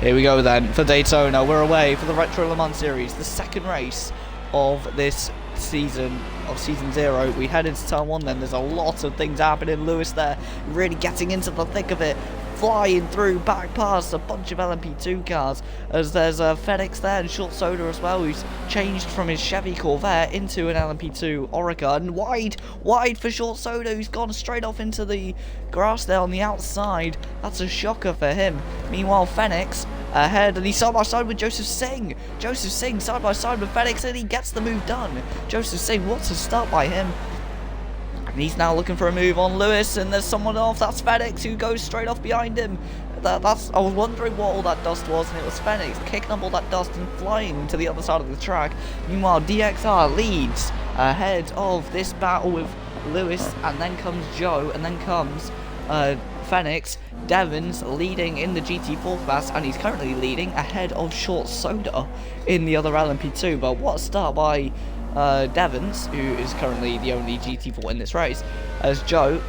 Here we go then for Daytona. We're away for the Retro Le Mans Series, the second race of this season, of Season 0. We head into Turn 1 then. There's a lot of things happening. Lewis there really getting into the thick of it, flying through back past a bunch of LMP2 cars, as there's Fenix there and Short Soda as well, who's changed from his Chevy Corvette into an LMP2 Oreca, and wide for Short Soda, who's gone straight off into the grass there on the outside. That's a shocker for him. Meanwhile, Fenix ahead, and he's side by side with Joseph Singh. Joseph Singh side by side with Fenix, and he gets the move done. Joseph Singh, what a start by him. And he's now looking for a move on Lewis, and there's someone off. That's Fenix, who goes straight off behind him. I was wondering what all that dust was, and it was Fenix kicking up all that dust and flying to the other side of the track. Meanwhile, DXR leads ahead of this battle with Lewis, and then comes Joe, and then comes Fenix. Devon's leading in the GT4 class, and he's currently leading ahead of Short Soda in the other LMP2. But what a start by Devons, who is currently the only GT4 in this race, as Joe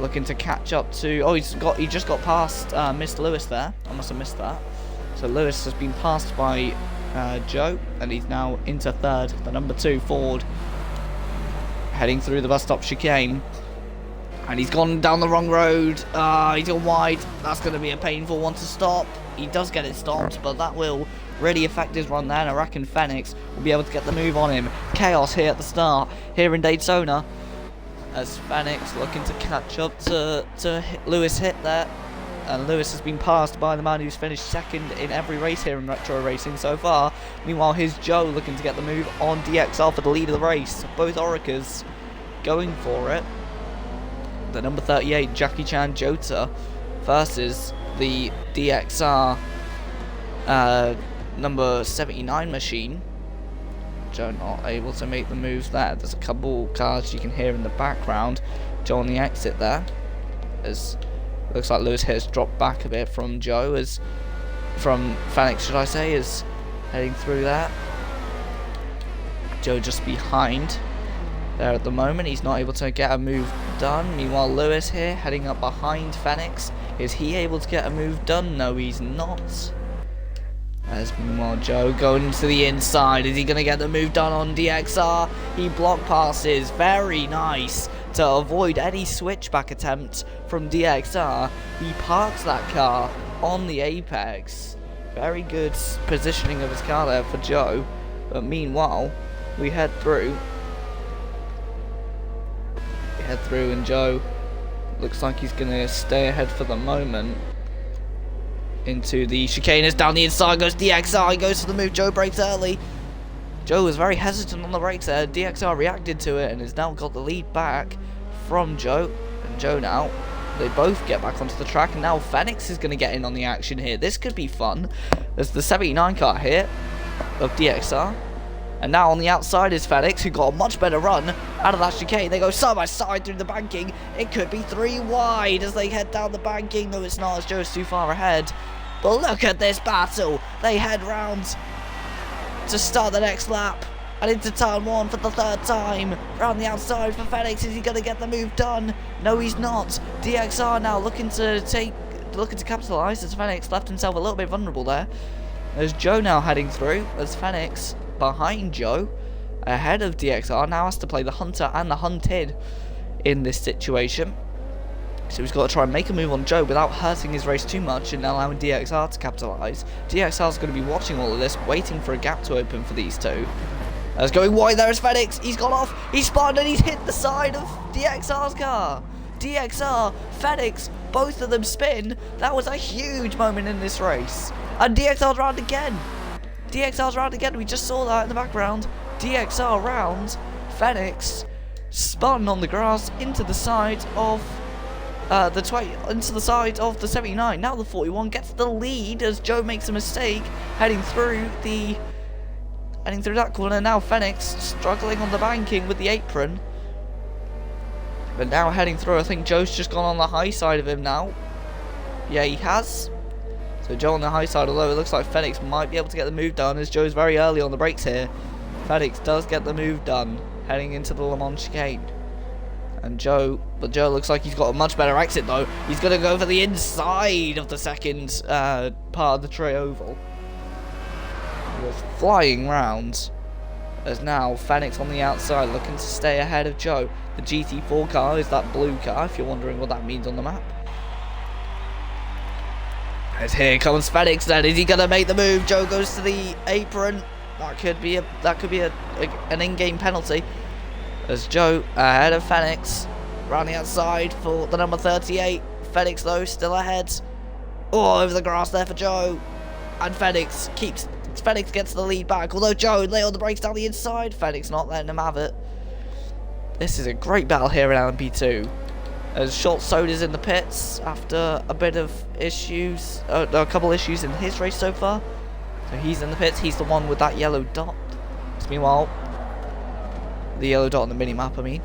looking to catch up to... Oh, he just got past Mr. Lewis there. I must have missed that. So Lewis has been passed by Joe, and he's now into third. The number 2 Ford heading through the bus stop chicane, and he's gone down the wrong road. He's gone wide. That's going to be a painful one to stop. He does get it stopped, but that will really affect his run there, and I reckon Fenix will be able to get the move on him. Chaos here at the start, here in Daytona, as Fenix looking to catch up to Lewis hit there. And Lewis has been passed by the man who's finished second in every race here in Retro Racing so far. Meanwhile, here's Joe looking to get the move on DXR for the lead of the race. Both Orecas going for it. The number 38 Jackie Chan Jota versus the DXR number 79 machine. Joe not able to make the moves there. There's a couple cars you can hear in the background. Joe on the exit there, as looks like Lewis has dropped back a bit from Joe, as from Fenix should I say, is heading through that. Joe just behind there at the moment. He's not able to get a move done. Meanwhile, Lewis here heading up behind Fenix. Is he able to get a move done? No, he's not. As meanwhile, Joe going to the inside. Is he going to get the move done on DXR? He block passes. Very nice to avoid any switchback attempt from DXR. He parks that car on the apex. Very good positioning of his car there for Joe. But meanwhile, we head through. And Joe looks like he's going to stay ahead for the moment. Into the chicanes, down the inside goes DXR, he goes for the move, Joe brakes early. Joe was very hesitant on the brakes there. DXR reacted to it and has now got the lead back from Joe. And Joe now, they both get back onto the track, and now Fenix is going to get in on the action here. This could be fun. There's the 79 car here of DXR. And now on the outside is Fenix, who got a much better run out of that chicane. They go side by side through the banking. It could be 3 wide as they head down the banking. No, it's not, as Joe's too far ahead. But look at this battle. They head round to start the next lap. And into turn 1 for the 3rd time. Round the outside for Fenix. Is he going to get the move done? No, he's not. DXR now looking to capitalise, as Fenix left himself a little bit vulnerable there. There's Joe now heading through, as Fenix behind Joe, ahead of DXR, now has to play the hunter and the hunted in this situation. So he's got to try and make a move on Joe without hurting his race too much and allowing DXR to capitalise. DXR's going to be watching all of this, waiting for a gap to open for these two. As going wide there is Fenix, he's gone off, he's spun and he's hit the side of DXR's car. DXR, Fenix, both of them spin. That was a huge moment in this race. And DXR's round again. DXR's round again, we just saw that in the background. DXR round, Fenix spun on the grass into the side of the 79. Now the 41 gets the lead as Joe makes a mistake heading through that corner. Now Fenix struggling on the banking with the apron. But now heading through, I think Joe's just gone on the high side of him now. Yeah, he has. So Joe on the high side, although it looks like Fenix might be able to get the move done, as Joe's very early on the brakes here. Fenix does get the move done, heading into the Le Mans chicane. And Joe looks like he's got a much better exit though. He's going to go for the inside of the second part of the Trey Oval. We're flying round. As now Fenix on the outside looking to stay ahead of Joe. The GT4 car is that blue car, if you're wondering what that means on the map. As here comes Fenix then. Is he going to make the move? Joe goes to the apron. That could be an in-game penalty. As Joe ahead of Fenix. Around the outside for the number 38. Fenix though still ahead. Oh, over the grass there for Joe. And Fenix gets the lead back. Although Joe lay on the brakes down the inside. Fenix not letting him have it. This is a great battle here in LMP2. As Short Soda's in the pits after a bit of issues, a couple issues in his race so far. So he's in the pits. He's the one with that yellow dot. So meanwhile, the yellow dot on the mini-map, I mean.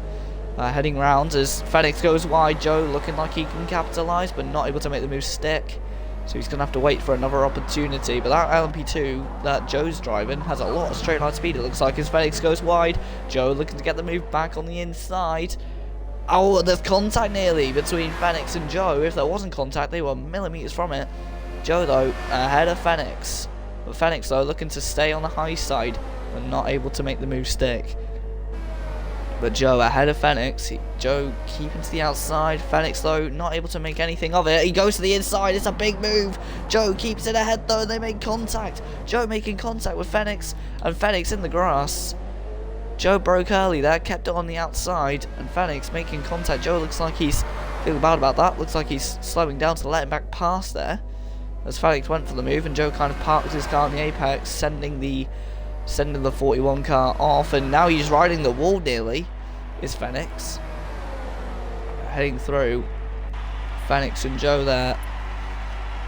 Heading round as Fenix goes wide. Joe looking like he can capitalise, but not able to make the move stick. So he's going to have to wait for another opportunity. But that LMP2 that Joe's driving has a lot of straight line speed, it looks like, as Fenix goes wide. Joe looking to get the move back on the inside. Oh, there's contact nearly between Fenix and Joe. If there wasn't contact, they were millimetres from it. Joe, though, ahead of Fenix. But Fenix, though, looking to stay on the high side, but not able to make the move stick. But Joe ahead of Fenix. Joe keeping to the outside. Fenix, though, not able to make anything of it. He goes to the inside. It's a big move. Joe keeps it ahead, though. They make contact. Joe making contact with Fenix. And Fenix in the grass. Joe broke early there. Kept it on the outside. And Fenix making contact. Joe looks like he's feeling bad about that. Looks like he's slowing down to let him back past there. As Fenix went for the move. And Joe kind of parked his car on the apex. Sending the 41 car off, and now he's riding the wall nearly, is Fenix. Heading through. Fenix and Joe there.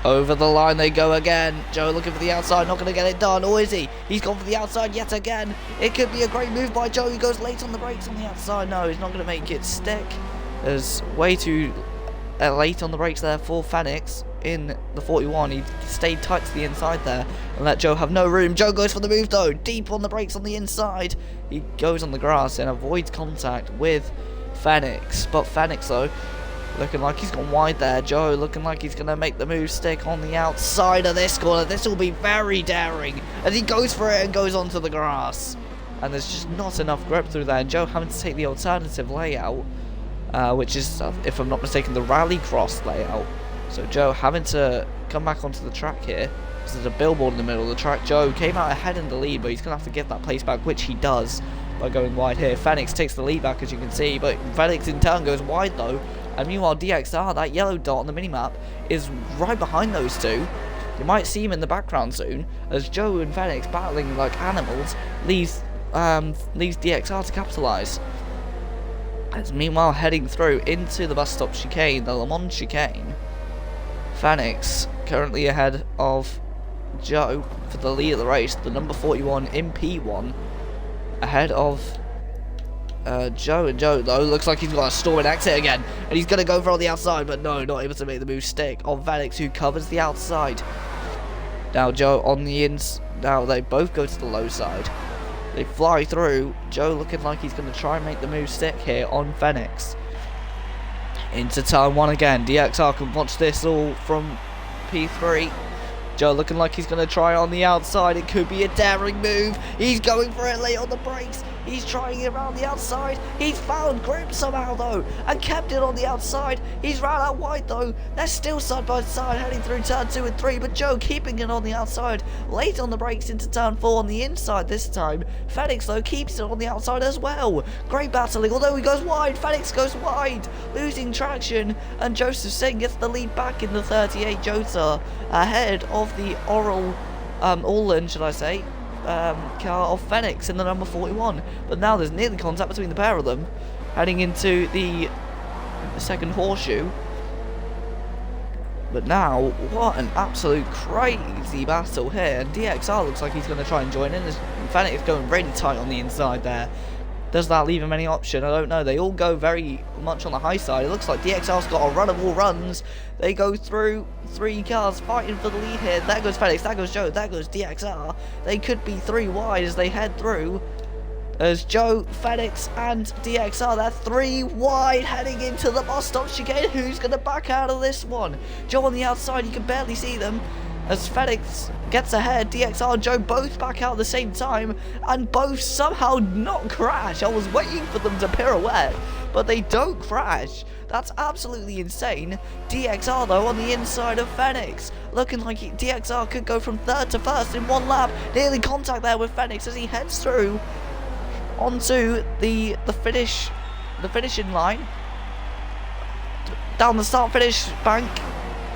Over the line they go again. Joe looking for the outside, not going to get it done, or is he? He's gone for the outside yet again. It could be a great move by Joe. He goes late on the brakes on the outside. No, he's not going to make it stick. There's way too late on the brakes there for Fenix. In the 41, he stayed tight to the inside there and let Joe have no room. Joe goes for the move though, deep on the brakes on the inside. He goes on the grass and avoids contact with Fenix. But Fenix though, looking like he's gone wide there. Joe looking like he's going to make the move stick on the outside of this corner. This will be very daring as he goes for it and goes onto the grass. And there's just not enough grip through there. And Joe having to take the alternative layout, which is, if I'm not mistaken, the Rallycross layout. So Joe having to come back onto the track here. There's a billboard in the middle of the track. Joe came out ahead in the lead, but he's going to have to give that place back, which he does by going wide here. Fenix takes the lead back, as you can see, but Fenix in turn goes wide though. And meanwhile, DXR, that yellow dot on the minimap, is right behind those two. You might see him in the background soon, as Joe and Fenix battling like animals leaves DXR to capitalise. As meanwhile, heading through into the bus stop chicane, the Le Mans chicane. Fenix currently ahead of Joe for the lead of the race, the number 41 in P1, ahead of Joe. And Joe though looks like he's got a storming exit again, and he's going to go for on the outside, but no, not able to make the move stick on Fenix, who covers the outside. Now Joe on the ins. Now they both go to the low side. They fly through. Joe looking like he's going to try and make the move stick here on Fenix. Into turn 1 again. DXR can watch this all from P3. Joe looking like he's going to try on the outside. It could be a daring move. He's going for it late on the brakes. He's trying it around the outside. He's found grip somehow though and kept it on the outside. He's ran out wide though. They're still side by side heading through turn 2 and 3, but Joe keeping it on the outside. Late on the brakes into turn 4 on the inside this time. Fenix though keeps it on the outside as well. Great battling, although he goes wide. Fenix goes wide, losing traction, and Joseph Singh gets the lead back in the 38 Jota ahead of the Orland, should I say, car of Fenix in the number 41. But now there's nearly contact between the pair of them heading into the second horseshoe. But now, what an absolute crazy battle here, and DXR looks like he's going to try and join in, as Fenix going really tight on the inside there. Does that leave him any option? I don't know. They all go very much on the high side. It looks like DXR's got a run of all runs. They go through 3 cars fighting for the lead here. There goes Fenix, there goes Joe, there goes DXR. They could be 3 wide as they head through. as Joe, Fenix, and DXR, they're 3 wide heading into the bus stop chicane. Who's going to back out of this one? Joe on the outside, you can barely see them. As Fenix gets ahead, DXR and Joe both back out at the same time, and both somehow not crash. I was waiting for them to pirouette, but they don't crash. That's absolutely insane. DXR, though, on the inside of Fenix, looking like DXR could go from 3rd to 1st in 1 lap. Nearly contact there with Fenix as he heads through onto the finishing line, down the start-finish bank,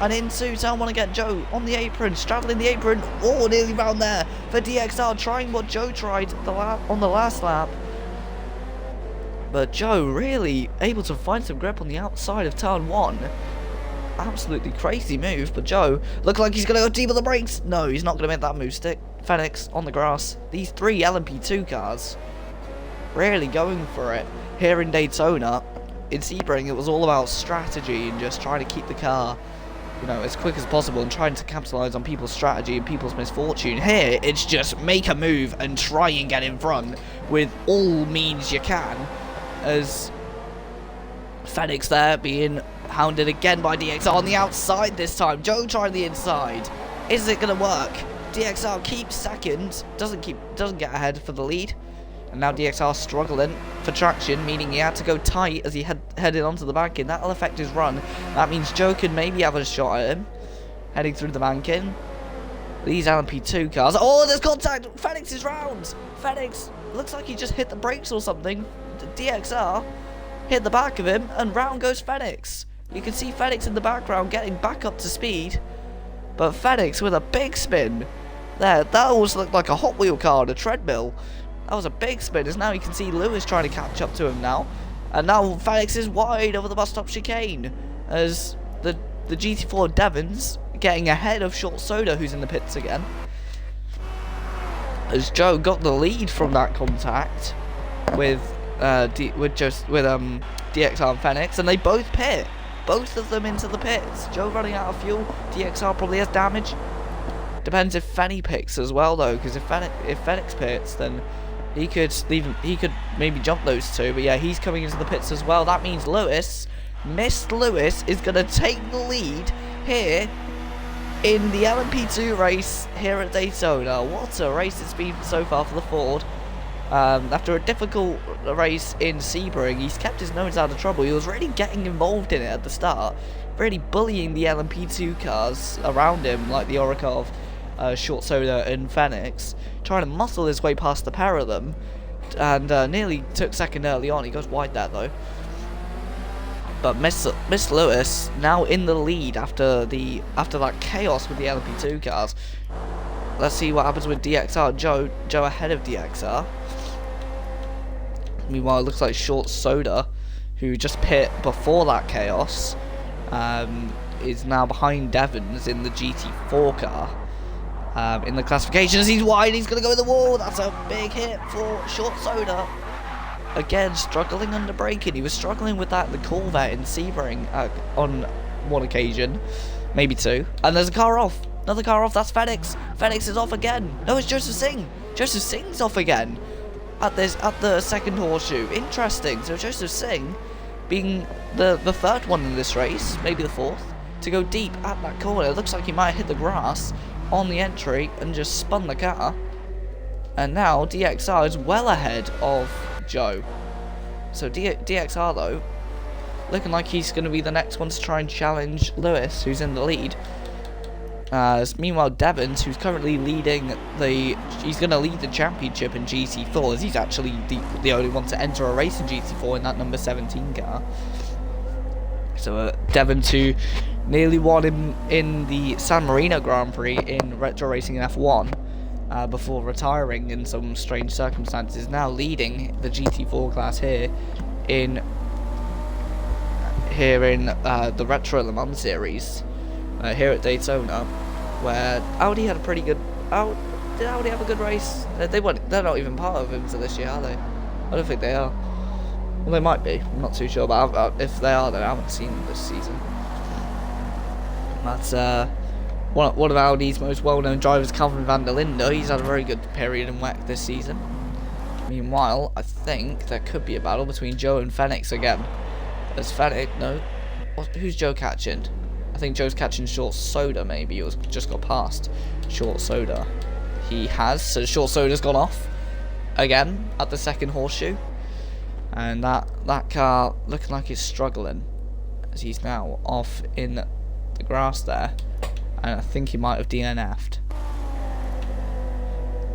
and into turn 1 again. Joe on the apron, straddling the apron. Oh, nearly round there for DXR, trying what Joe tried on the last lap. But Joe really able to find some grip on the outside of turn 1. Absolutely crazy move, but Joe looked like he's going to go deep on the brakes. No, he's not going to make that move stick. Fenix on the grass. These 3 LMP2 cars really going for it here in Daytona. In Sebring, it was all about strategy and just trying to keep the car, you know, as quick as possible and trying to capitalize on people's strategy and people's misfortune. Here, it's just make a move and try and get in front with all means you can, as Fenix there being hounded again by DXR on the outside this time. Joe trying the inside. Is it going to work? DXR keeps second, doesn't get ahead for the lead. And now DXR struggling for traction, meaning he had to go tight as he headed onto the banking. That'll affect his run. That means Joe could maybe have a shot at him, heading through the banking. These LMP2 cars. Oh, there's contact! Fenix is round! Fenix looks like he just hit the brakes or something. DXR hit the back of him, and round goes Fenix. You can see Fenix in the background getting back up to speed. But Fenix with a big spin. There, that almost looked like a Hot Wheel car on a treadmill. That was a big spin, as now you can see Lewis trying to catch up to him now. And now Fenix is wide over the bus stop chicane, as the GT4 Devons getting ahead of Short Soda, who's in the pits again. As Joe got the lead from that contact with DXR and Fenix, and they both pit. Both of them into the pits. Joe running out of fuel. DXR probably has damage. Depends if Fenny picks as well, though, because if Fenix pits, then he could maybe jump those 2. But yeah, he's coming into the pits as well. That means Lewis, Miss Lewis, is going to take the lead here in the LMP2 race here at Daytona. What a race it's been so far for the Ford. After a difficult race in Sebring, he's kept his nose out of trouble. He was really getting involved in it at the start, really bullying the LMP2 cars around him, like the Orakov, Short Soda and Fenix, trying to muscle his way past the pair of them, and nearly took second early on. He goes wide there though. But Miss Lewis now in the lead after that chaos with the LMP2 cars. Let's see what happens with DXR. Joe ahead of DXR. Meanwhile, it looks like Short Soda, who just pit before that chaos, is now behind Devons in the GT4 car. In the classifications, he's wide, he's going to go in the wall. That's a big hit for Short Soda. Again, struggling under braking. He was struggling with that in the Corvette in Sebring on one occasion, maybe 2. And there's a car off. Another car off. That's Fenix. Fenix is off again. No, it's Joseph Singh. Joseph Singh's off again at the second horseshoe. Interesting. So Joseph Singh being the 3rd one in this race, maybe the 4th, to go deep at that corner. It looks like he might have hit the grass on the entry and just spun the car. And now DXR is well ahead of Joe. So DXR though, looking like he's going to be the next one to try and challenge Lewis, who's in the lead. Meanwhile, Devons, who's currently leading he's going to lead the championship in GT4, as he's actually the only one to enter a race in GT4 in that number 17 car. So Devons, who nearly won in the San Marino Grand Prix in Retro Racing F1, before retiring in some strange circumstances, now leading the GT4 class here in the Retro Le Mans series here at Daytona, where Audi had a pretty good. Did Audi have a good race? They're not even part of IMSA this year, are they? I don't think they are. Well, they might be. I'm not too sure, but if they are, then I haven't seen them this season. That's one of Audi's most well-known drivers, Calvin van der Linde. He's had a very good period in WEC this season. Meanwhile, I think there could be a battle between Joe and Phoenix again. As Phoenix, no, who's Joe catching? I think Joe's catching Short Soda, maybe. It was just got past Short Soda. He has, so Short Soda's gone off again at the second horseshoe. And that car looking like it's struggling, as he's now off in the grass there. And I think he might have DNF'd.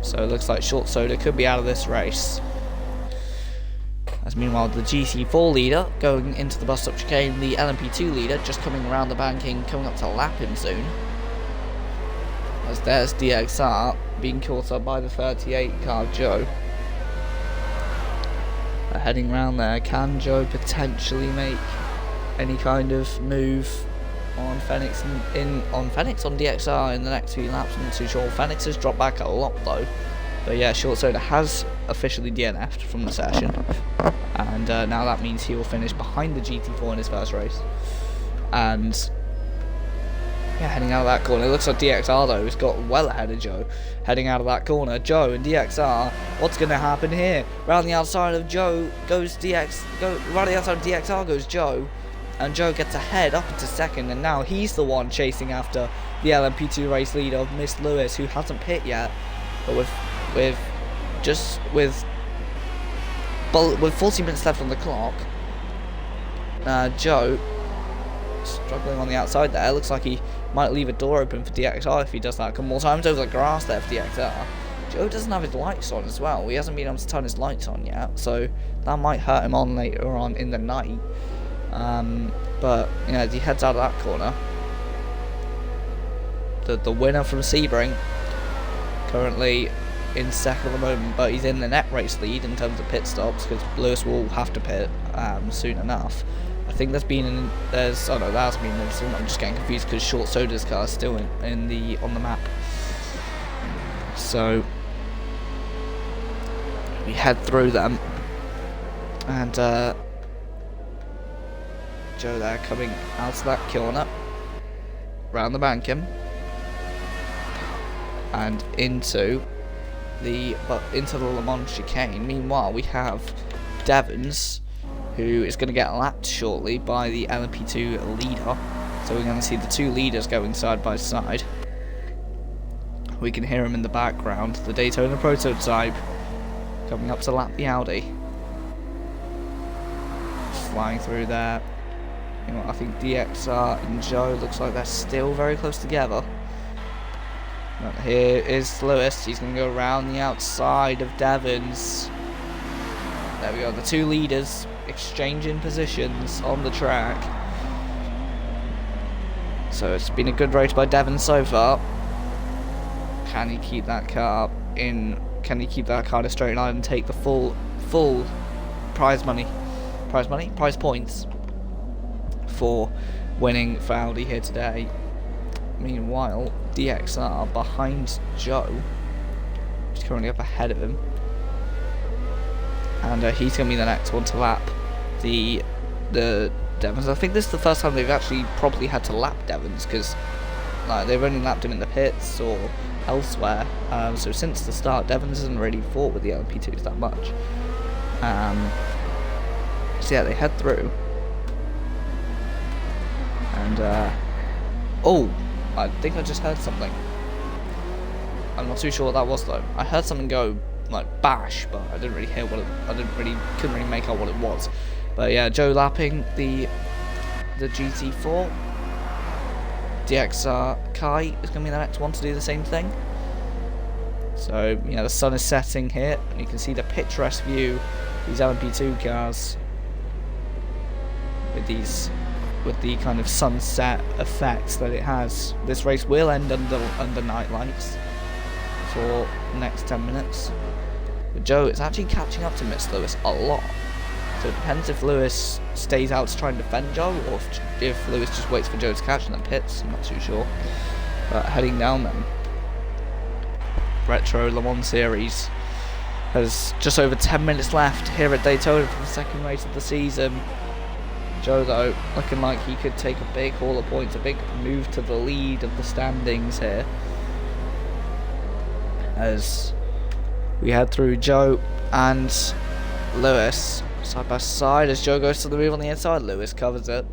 So it looks like Short Soda could be out of this race. As meanwhile, the GT4 leader going into the bus stop chicane, the LMP2 leader just coming around the banking, coming up to lap him soon. As there's DXR being caught up by the 38 car Joe. Heading round there, can Joe potentially make any kind of move on Phoenix on DXR in the next few laps? I'm not too sure. Phoenix has dropped back a lot though. But yeah, Short Soda has officially DNF'd from the session, and now that means he will finish behind the GT4 in his first race. And yeah, heading out of that corner, it looks like DXR though has got well ahead of Joe. Heading out of that corner, Joe and DXR. What's going to happen here? Round the outside of Joe goes round the outside of DXR goes Joe, and Joe gets ahead up into second, and now he's the one chasing after the LMP2 race leader of Miss Lewis, who hasn't pit yet, but with 40 minutes left on the clock, Joe struggling on the outside there. Looks like he might leave a door open for DXR if he does that a couple more times over the grass there for DXR. Joe doesn't have his lights on as well. He hasn't been able to turn his lights on yet, so that might hurt him on later on in the night. But you know, as he heads out of that corner, the winner from Sebring currently in second at the moment, but he's in the net race lead in terms of pit stops because Lewis will have to pit soon enough. I think there's been I'm just getting confused because Short Soda's car is still on the map. So we head through them, and Joe there coming out of that corner, round the banking, and into the Le Mans chicane. Meanwhile, we have Devons, who is going to get lapped shortly by the LMP2 leader. So we're going to see the two leaders going side by side. We can hear him in the background, the Daytona prototype coming up to lap the Audi. Flying through there. You know, I think DXR and Joe looks like they're still very close together. But here is Lewis. He's going to go around the outside of Devons. There we go, the two leaders exchanging positions on the track. So it's been a good race by Devons so far. Can he keep that car in? Can he keep that car in a straight line and take the full prize points for winning for Audi here today? Meanwhile, DXR behind Joe, who's currently up ahead of him, and he's going to be the next one to lap the Devons. I think this is the first time they've actually probably had to lap Devons, because like, they've only lapped him in the pits or elsewhere. So since the start, Devons hasn't really fought with the LMP2s that much. So yeah, they head through, and oh, I think I just heard something. I'm not too sure what that was though. I heard something go like bash, but I didn't really hear what it. Couldn't really make out what it was. But yeah, Joe lapping the GT4. DXR Kai is going to be the next one to do the same thing. So you know, the sun is setting here, and you can see the picturesque view. These LMP2 cars with the kind of sunset effects that it has. This race will end under night lights for the next 10 minutes. But Joe is actually catching up to Miss Lewis a lot. So it depends if Lewis stays out to try and defend Joe, or if Lewis just waits for Joe to catch and then pits. I'm not too sure. But heading down then, Retro Le Mans Series has just over 10 minutes left here at Daytona for the second race of the season. Joe though looking like he could take a big haul of points, a big move to the lead of the standings here, as We head through Joe and Lewis side by side as Joe goes to the move on the inside. Lewis covers it.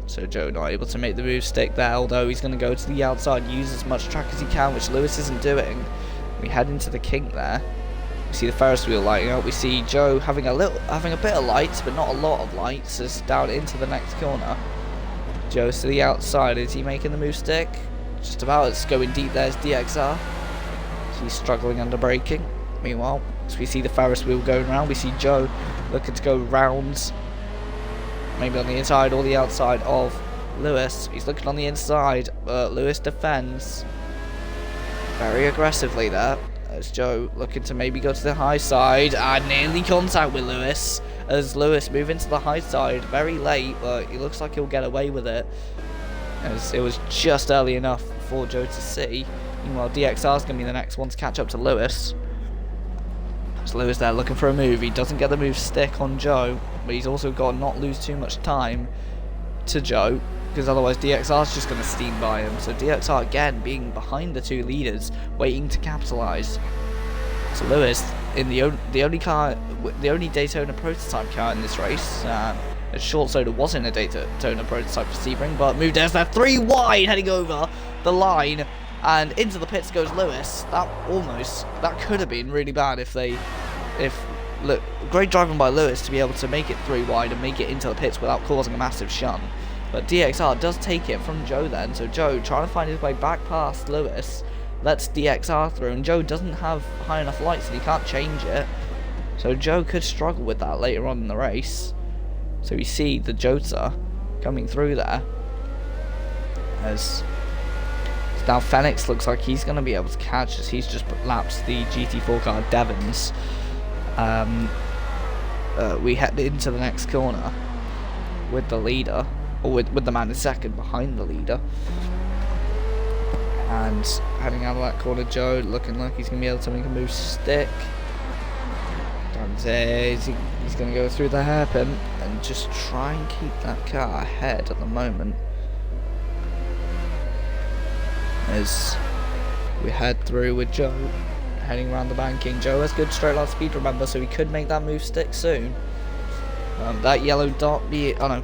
So Joe not able to make the move stick there, although he's going to go to the outside, use as much track as he can, which Lewis isn't doing. We head into the kink there. We see the Ferris wheel lighting up. We see Joe having a bit of lights, but not a lot of lights, as down into the next corner. Joe's to the outside. Is he making the move stick? Just about. It's going deep. There's DXR. He's struggling under braking. Meanwhile, as we see the Ferris wheel going around, we see Joe looking to go round, maybe on the inside or the outside of Lewis. He's looking on the inside, but Lewis defends very aggressively there. As Joe looking to maybe go to the high side, and nearly contact with Lewis. As Lewis move into the high side very late, but he looks like he'll get away with it, as it was just early enough for Joe to see. Meanwhile, DXR's going to be the next one to catch up to Lewis. As Lewis there looking for a move. He doesn't get the move stick on Joe, but he's also got to not lose too much time to Joe, because otherwise DXR's just going to steam by him. So DXR again being behind the two leaders, waiting to capitalise. So Lewis in the only Daytona prototype car in this race. As Short Soda wasn't a Daytona prototype for Sebring, but moved as that 3 wide, heading over the line, and into the pits goes Lewis. That could have been really bad look, great driving by Lewis to be able to make it 3 wide and make it into the pits without causing a massive shunt. But DXR does take it from Joe then, so Joe trying to find his way back past Lewis, lets DXR through, and Joe doesn't have high enough lights and he can't change it. So Joe could struggle with that later on in the race. So we see the Jota coming through there, as now Fenix looks like he's going to be able to catch, as he's just lapsed the GT4 car Devons. We head into the next corner with the leader, or with the man in second behind the leader. And heading out of that corner, Joe looking like he's going to be able to make a move stick. He's going to go through the hairpin and just try and keep that car ahead at the moment. As we head through with Joe heading around the banking. Joe has good straight line speed, remember, so he could make that move stick soon. That yellow dot, we'll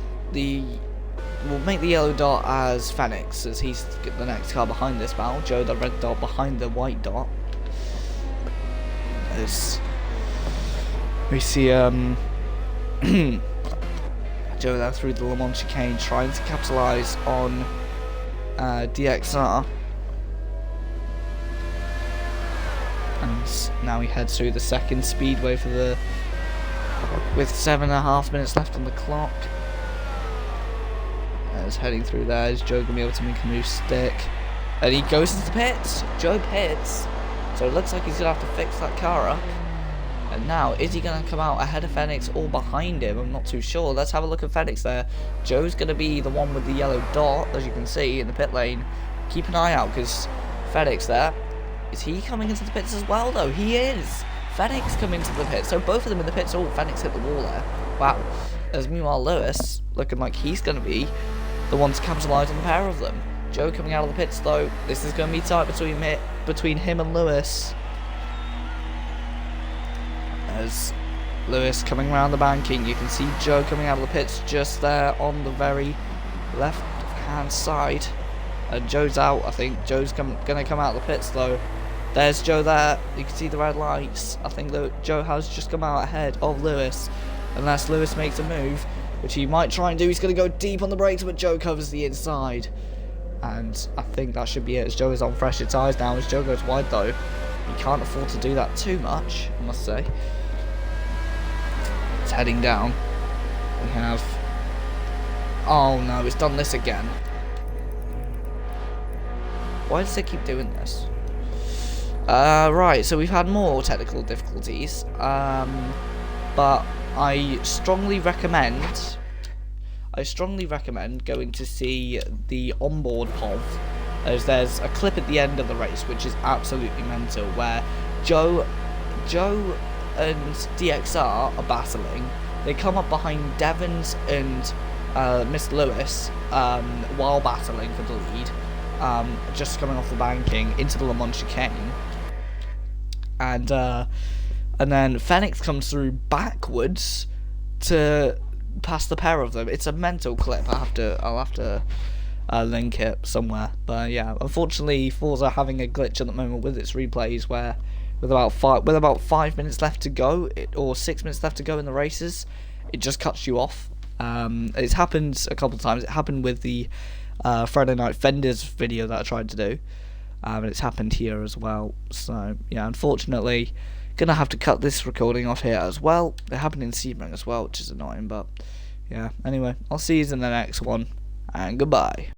make the yellow dot as Fenix, as he's the next car behind this battle. Joe the red dot behind the white dot. As we see Joe there through the Le Mans chicane, trying to capitalise on DXR. And now he heads through the second speedway with 7.5 minutes left on the clock. As heading through there, is Joe going to be able to make a move stick? And he goes into the pits. Joe pits. So it looks like he's going to have to fix that car up. And now, is he going to come out ahead of Fenix or behind him? I'm not too sure. Let's have a look at Fenix there. Joe's going to be the one with the yellow dot, as you can see, in the pit lane. Keep an eye out, because Fenix there, is he coming into the pits as well, though? He is. Fenix coming into the pits. So both of them in the pits. Oh, Fenix hit the wall there. Wow. As meanwhile, Lewis, looking like he's going to be the one to capitalise on the pair of them. Joe coming out of the pits, though. This is going to be tight between him and Lewis. As Lewis coming around the banking, you can see Joe coming out of the pits just there on the very left hand side. And Joe's out, I think. Joe's going to come out of the pits, though. There's Joe there. You can see the red lights. I think that Joe has just come out ahead of Lewis, unless Lewis makes a move, which he might try and do. He's going to go deep on the brakes, but Joe covers the inside. And I think that should be it, as Joe is on fresher tyres now. As Joe goes wide, though, he can't afford to do that too much, I must say. It's heading down. We have... Oh no, it's done this again. Why does it keep doing this? Right, so we've had more technical difficulties. But I strongly recommend going to see the onboard POV, as there's a clip at the end of the race which is absolutely mental, where Joe and DXR are battling. They come up behind Devons and Mr. Lewis while battling for the lead, just coming off the banking into the Le Mans chicane. and then Fenix comes through backwards to pass the pair of them. It's a mental clip. I'll have to link it somewhere. But yeah, unfortunately, Forza having a glitch at the moment with its replays, where with about 5 minutes left to go, or 6 minutes left to go in the races, it just cuts you off. It's happened a couple of times. It happened with the Friday Night Fenders video that I tried to do, and it's happened here as well. So yeah, unfortunately, gonna have to cut this recording off here as well. It happened in Sebring as well, which is annoying, but yeah. Anyway, I'll see you in the next one, and goodbye.